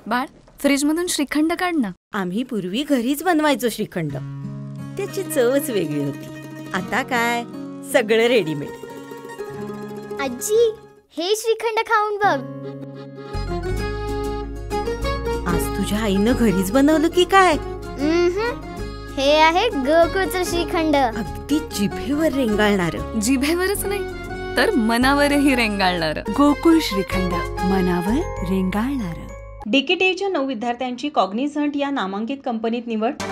बाळ, फ्रीजमधून श्रीखंड काढ ना. आम्ही पूर्वी घरीच बनवायचो श्रीखंड. त्याची चवच वेगळी होती. आता काय सगळं रेडीमेड. आजी, हे श्रीखंड खाऊन बघ. आज तुझ्या आईनं घरीच बनवलं की काय? हे आहे गोकुळचं श्रीखंड. अगदी जिभेवर रेंगाळणार. जिभेवरच नाही तर मनावरही रेंगाळणार. गोकुळ श्रीखंड, मनावर रेंगाळणार. डीकेटीच्या 9 विद्यार्थ्यांची कॉग्निझंट या नामांकित कंपनीत निवड.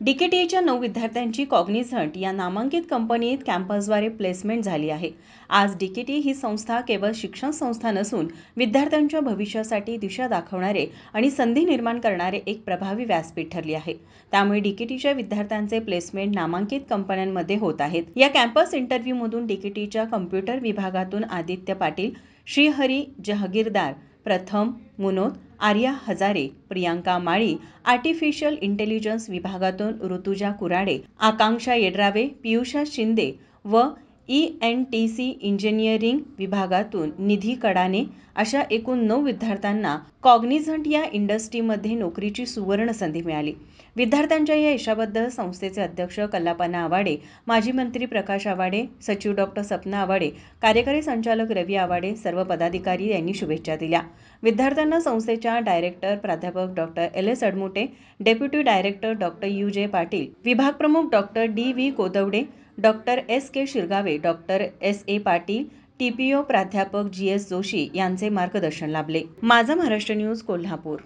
डीकेटीच्या 9 विद्यार्थ्यांची कॉग्निझंट या नामांकित कंपनीत कॅम्पसद्वारे प्लेसमेंट झाली आहे. आज डीकेटी ही संस्था केवळ शिक्षण संस्था नसून विद्यार्थ्यांच्या भविष्यासाठी दिशा दाखवणारे आणि संधी निर्माण करणारे एक प्रभावी व्यासपीठ ठरली आहे. त्यामुळे डीकेटीच्या विद्यार्थ्यांचे प्लेसमेंट नामांकित कंपन्यांमध्ये होत आहेत. या कॅम्पस इंटरव्ह्यूमधून डीकेटीच्या कम्प्युटर विभागातून आदित्य पाटील, श्रीहरी जहागीरदार, प्रथम मुनोत, आर्या हजारे, प्रियांका माळी, आर्टिफिशियल इंटेलिजन्स विभागातून ऋतुजा कुराडे, आकांक्षा येड्रावे, पियुषा शिंदे व ENTC इंजिनिअरिंग विभागातून निधी कडाने अशा एकूण 9 विद्यार्थ्यांना कॉग्निझंट या इंडस्ट्रीमध्ये नोकरीची सुवर्ण संधी मिळाली. विद्यार्थ्यांच्या या यशाबद्दल संस्थेचे अध्यक्ष कल्लापना आवाडे, माजी मंत्री प्रकाश आवाडे, सचिव डॉक्टर सपना आवाडे, कार्यकारी संचालक रवी आवाडे, सर्व पदाधिकारी यांनी शुभेच्छा दिल्या. विद्यार्थ्यांना संस्थेच्या डायरेक्टर प्राध्यापक doctor LS Admute, deputy director doctor UJ Patil, विभाग प्रमुख doctor DV Kodavade, doctor SK Shirgave, doctor SA Patil, TPO प्राध्यापक GS जोशी यांचे मार्गदर्शन लाभले. माझा महाराष्ट्र न्यूज कोल्हापूर.